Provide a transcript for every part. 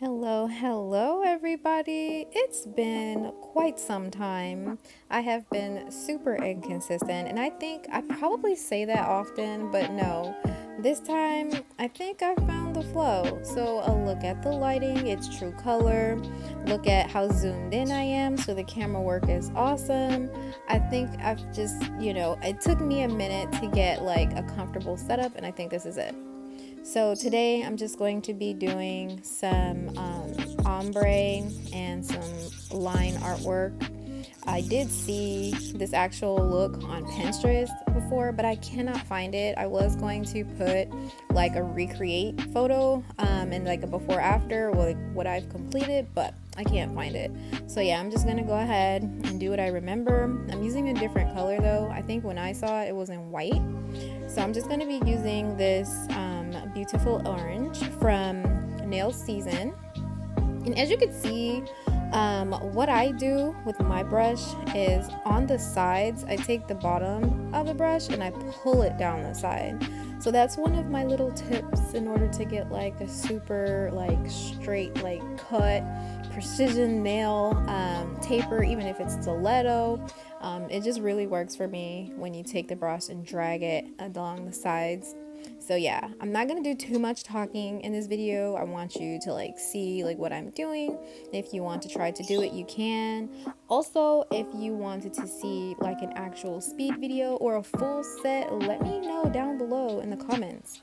Hello, everybody. It's been quite some time. I have been super inconsistent, and I think I probably say that often, but no. This time, I think I found the flow. So, a look at the lighting, its true color, look at how zoomed in I am, so the camera work is awesome. I think I've just, it took me a minute to get like a comfortable setup, and I think this is it. So today I'm just going to be doing some ombre and some line artwork. I did see this actual look on Pinterest before, but I cannot find it. I was going to put like a recreate photo and like a before after, like what I've completed, but I can't find it. So yeah, I'm just gonna go ahead and do what I remember. I'm using a different color though. I think when I saw it, it was in white. So I'm just gonna be using this beautiful orange from Nail Season. And as you can see, what I do with my brush is on the sides, I take the bottom of the brush and I pull it down the side. So that's one of my little tips in order to get like a super like straight like cut precision nail taper, even if it's stiletto. It just really works for me when you take the brush and drag it along the sides. So yeah, I'm not gonna do too much talking in this video. I want you to like see like what I'm doing. If you want to try to do it, you can. Also, if you wanted to see like an actual speed video or a full set, let me know down below in the comments.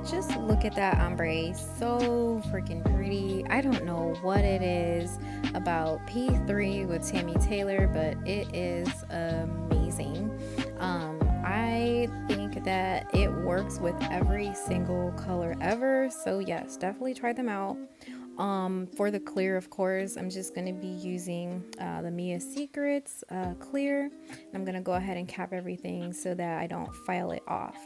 Just look at that ombre, so freaking pretty. I don't know what it is about P3 with Tammy Taylor, but it is amazing. I think that it works with every single color ever, so yes, definitely try them out. For the clear, of course, I'm just going to be using the Mia Secrets clear. I'm going to go ahead and cap everything so that I don't file it off.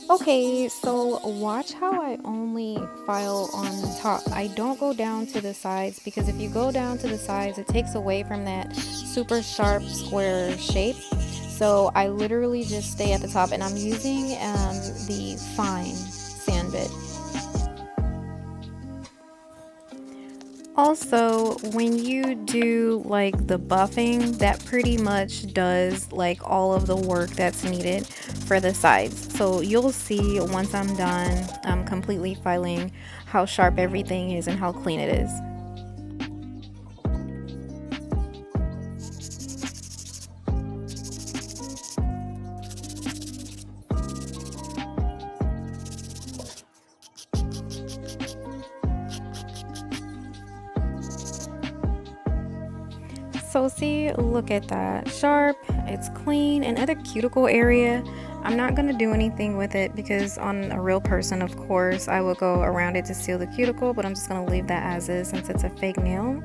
Okay, so watch how I only file on the top. I don't go down to the sides because if you go down to the sides, it takes away from that super sharp square shape. So I literally just stay at the top and I'm using the fine sand bit. Also, when you do like the buffing, that pretty much does like all of the work that's needed for the sides. So you'll see once I'm done completely filing how sharp everything is and how clean it is. So see, look at that. Sharp, it's clean, and other cuticle area. I'm not gonna do anything with it because on a real person, of course, I will go around it to seal the cuticle, but I'm just gonna leave that as is since it's a fake nail.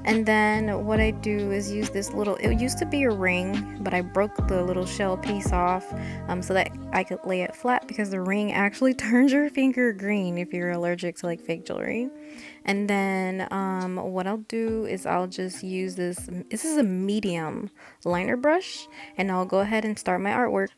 And then what I do is use this little, it used to be a ring, but I broke the little shell piece off so that I could lay it flat because the ring actually turns your finger green if you're allergic to like fake jewelry. And then what I'll do is I'll just use this is a medium liner brush, and I'll go ahead and start my artwork.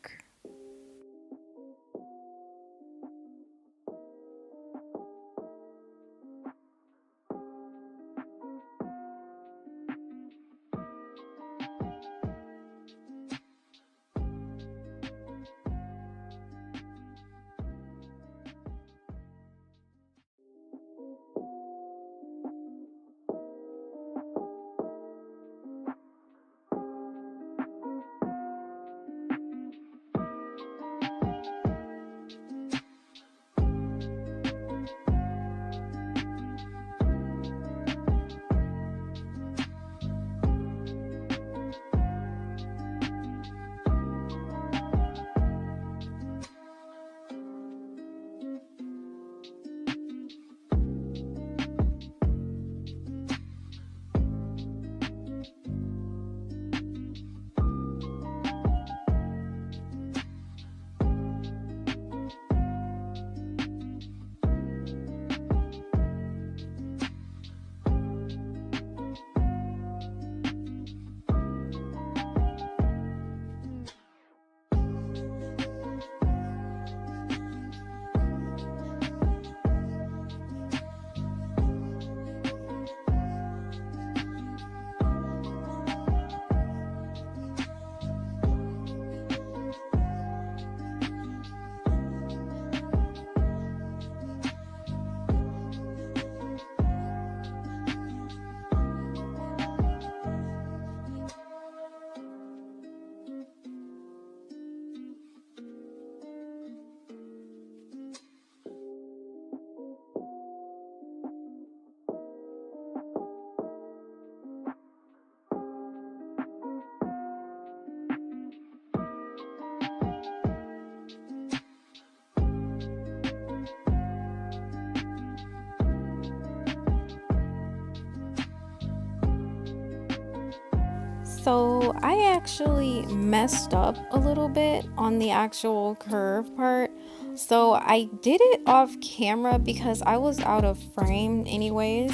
So I actually messed up a little bit on the actual curve part. So I did it off camera because I was out of frame anyways.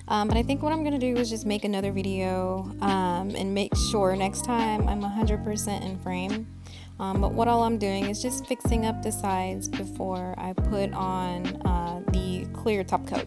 But I think what I'm gonna do is just make another video and make sure next time I'm 100% in frame. But what all I'm doing is just fixing up the sides before I put on the clear top coat.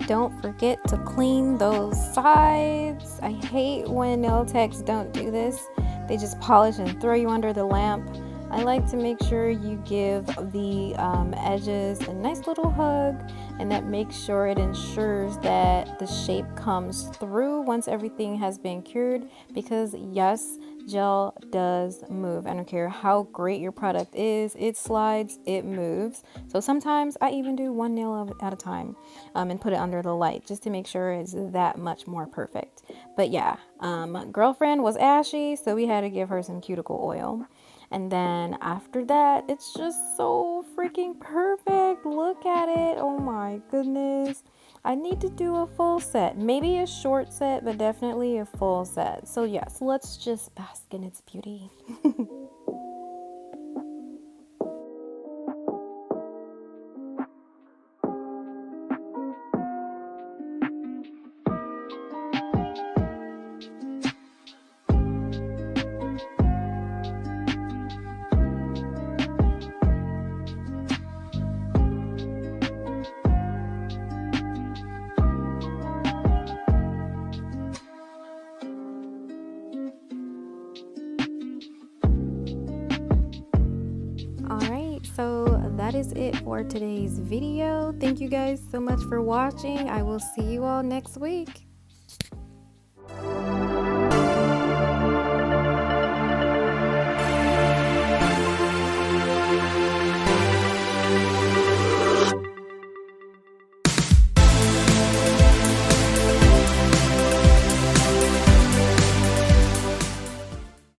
Don't forget to clean those sides. I hate when nail techs don't do this. They just polish and throw you under the lamp. I like to make sure you give the edges a nice little hug, and that makes sure it ensures that the shape comes through once everything has been cured, because yes, gel does move. I don't care how great your product is, it slides, it moves. So sometimes I even do one nail at a time and put it under the light just to make sure it's that much more perfect. But yeah, girlfriend was ashy, so we had to give her some cuticle oil. And then after that, it's just so freaking perfect. Look at it. Oh my goodness. I need to do a full set. Maybe a short set, but definitely a full set. So yes, let's just bask in its beauty. Alright, so that is it for today's video. Thank you guys so much for watching. I will see you all next week.